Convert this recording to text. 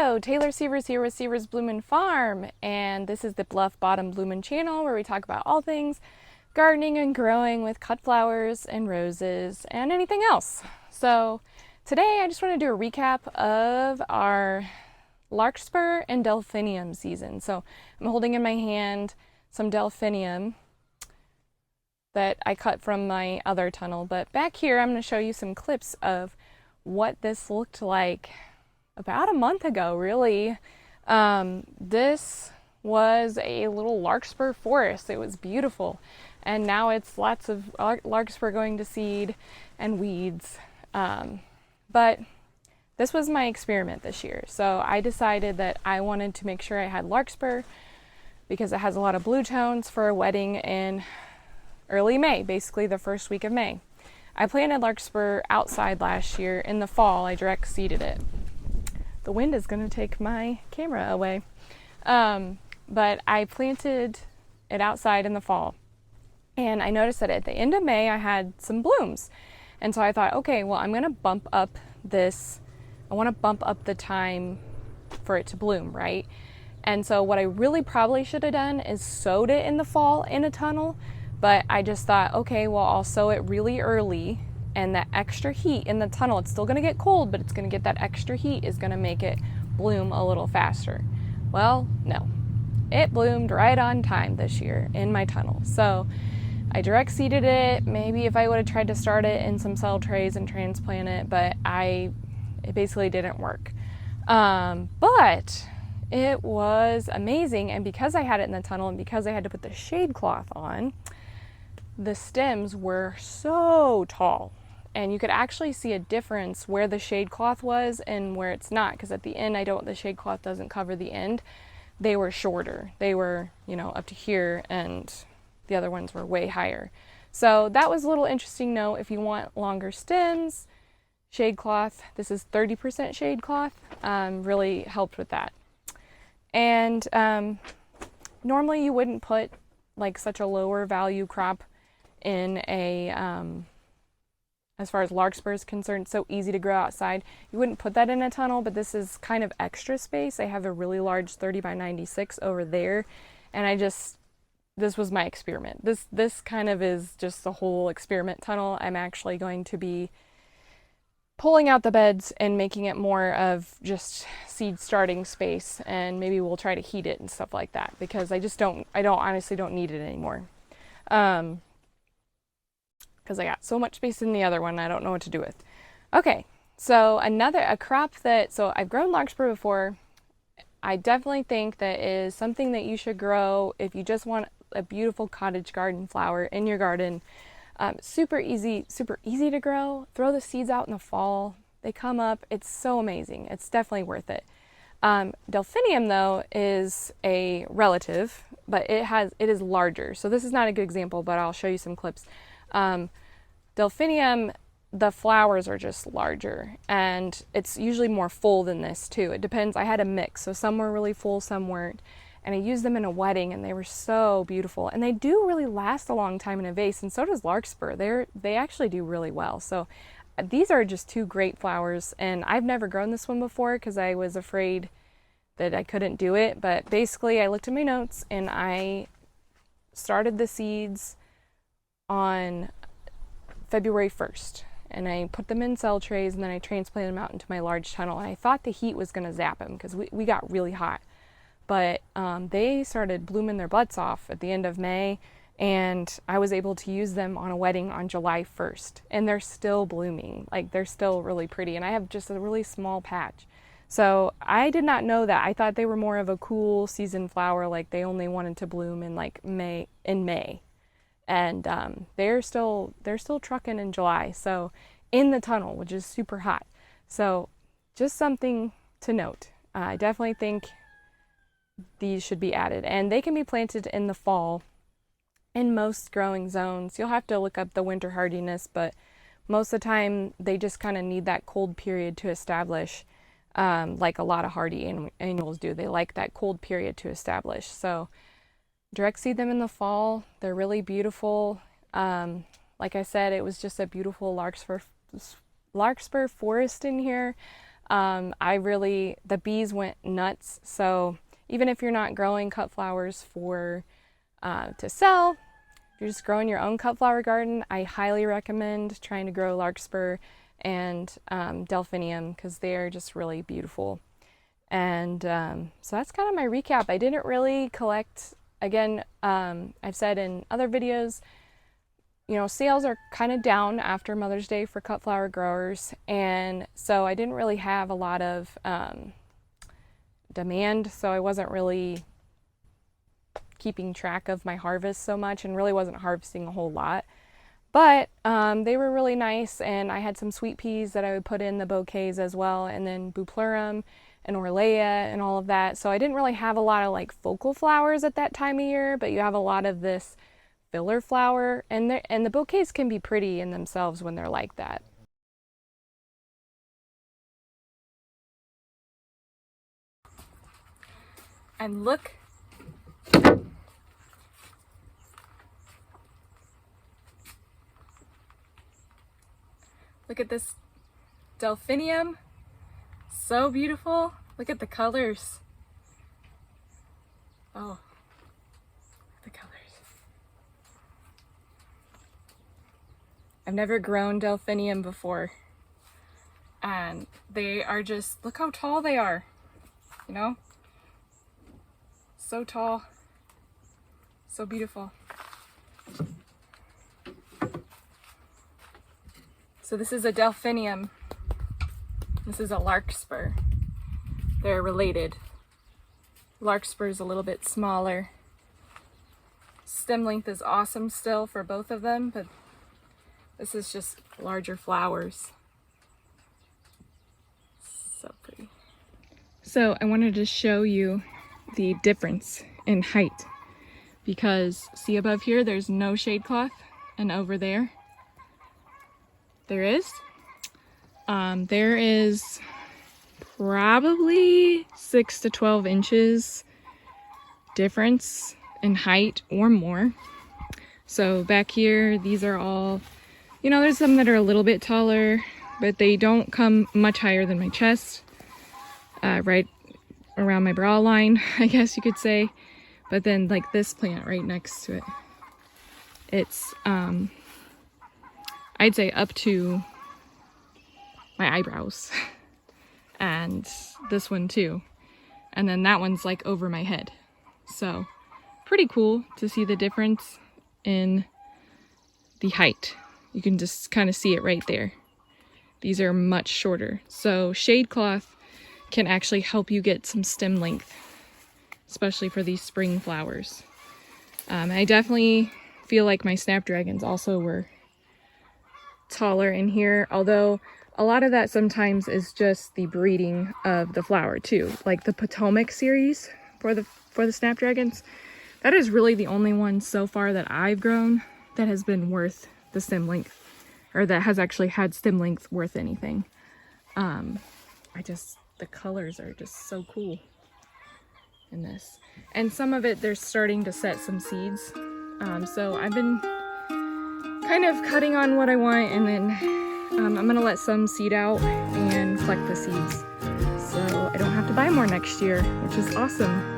Hello, Taylor Sievers here with Sievers Blumen Farm, and this is the Bluff Bottom Blumen channel where we talk about all things gardening and growing with cut flowers and roses and anything else. So today I just want to do a recap of our Larkspur and Delphinium season. So I'm holding in my hand some Delphinium that I cut from my other tunnel, but back here I'm going to show you some clips of what this looked like about a month ago, really. This was a little larkspur forest. It was beautiful. And now it's lots of larkspur going to seed and weeds. But this was my experiment this year. So I decided that I wanted to make sure I had larkspur because it has a lot of blue tones for a wedding in early May, basically the first week of May. I planted larkspur outside last year. In the fall, I direct seeded it. The wind is going to take my camera away. But I planted it outside in the fall. And I noticed that at the end of May, I had some blooms. And so I thought, okay, well, I'm going to bump up this. I want to bump up the time for it to bloom, right? And so what I really probably should have done is sowed it in the fall in a tunnel. But I just thought, okay, well, I'll sow it really early. And that extra heat in the tunnel, it's still going to get cold, but it's going to get that extra heat is going to make it bloom a little faster. Well, no. It bloomed right on time this year in my tunnel. So I direct seeded it. Maybe if I would have tried to start it in some cell trays and transplant it, but it basically didn't work. But it was amazing. And because I had it in the tunnel and because I had to put the shade cloth on, the stems were so tall. And you could actually see a difference where the shade cloth was and where it's not, because at the end the shade cloth doesn't cover the end. They were shorter. They were, up to here, and the other ones were way higher. So that was a little interesting note. If you want longer stems, shade cloth, this is 30% shade cloth, really helped with that. And normally you wouldn't put like such a lower value crop in a as far as larkspur is concerned, it's so easy to grow outside. You wouldn't put that in a tunnel, but this is kind of extra space. I have a really large 30 by 96 over there, and this was my experiment. This kind of is just the whole experiment tunnel. I'm actually going to be pulling out the beds and making it more of just seed starting space, and maybe we'll try to heat it and stuff like that, because I honestly don't need it anymore. Because I got so much space in the other one, I don't know what to do with. Okay, so a crop so I've grown larkspur before. I definitely think that is something that you should grow if you just want a beautiful cottage garden flower in your garden. Super easy to grow. Throw the seeds out in the fall. They come up. It's so amazing. It's definitely worth it. Delphinium, though, is a relative, but it is larger. So this is not a good example, but I'll show you some clips. Delphinium, the flowers are just larger, and it's usually more full than this too. It depends. I had a mix, so some were really full, some weren't, and I used them in a wedding, and they were so beautiful. And they do really last a long time in a vase, and so does larkspur. They actually do really well. So these are just two great flowers, and I've never grown this one before because I was afraid that I couldn't do it. But basically, I looked at my notes, and I started the seeds on February 1st, and I put them in cell trays, and then I transplanted them out into my large tunnel. And I thought the heat was going to zap them because we got really hot, but they started blooming their butts off at the end of May, and I was able to use them on a wedding on July 1st, and they're still blooming. Like, they're still really pretty, and I have just a really small patch. So I did not know that. I thought they were more of a cool season flower, like they only wanted to bloom in May. And they're still trucking in July, so in the tunnel, which is super hot. So just something to note. I definitely think these should be added, and they can be planted in the fall in most growing zones. You'll have to look up the winter hardiness, but most of the time they just kind of need that cold period to establish, like a lot of hardy annuals do. They like that cold period to establish. So direct seed them in the fall. They're really beautiful. Like I said, it was just a beautiful larkspur forest in here. The bees went nuts. So even if you're not growing cut flowers to sell, if you're just growing your own cut flower garden, I highly recommend trying to grow larkspur and delphinium, because they're just really beautiful. And so that's kind of my recap. I didn't really collect, again, I've said in other videos, sales are kind of down after Mother's Day for cut flower growers, and so I didn't really have a lot of demand, so I wasn't really keeping track of my harvest so much, and really wasn't harvesting a whole lot. But they were really nice, and I had some sweet peas that I would put in the bouquets as well, and then bupleurum and orleia and all of that. So I didn't really have a lot of like focal flowers at that time of year, but you have a lot of this filler flower, and the bouquets can be pretty in themselves when they're like that. And look at this delphinium, so beautiful. Look at the colors. Oh, the colors. I've never grown delphinium before, and they are just, look how tall they are, so tall, so beautiful. So this is a delphinium, this is a larkspur. They're related. Larkspur is a little bit smaller. Stem length is awesome still for both of them, but this is just larger flowers. So pretty. So I wanted to show you the difference in height, because see above here there's no shade cloth, and over there there is. There is probably 6 to 12 inches difference in height or more. So back here, these are all, there's some that are a little bit taller, but they don't come much higher than my chest, right around my brow line, I guess you could say. But then like this plant right next to it, it's I'd say up to my eyebrows, and this one too, and then that one's like over my head. So pretty cool to see the difference in the height. You can just kind of see it right there. These are much shorter, so shade cloth can actually help you get some stem length, especially for these spring flowers. I definitely feel like my snapdragons also were taller in here, although a lot of that sometimes is just the breeding of the flower too. Like the Potomac series for the snapdragons, that is really the only one so far that I've grown that has been worth the stem length, or that has actually had stem length worth anything. The colors are just so cool in this, and some of it they're starting to set some seeds. So I've been kind of cutting on what I want, and then I'm gonna let some seed out and collect the seeds so I don't have to buy more next year, which is awesome.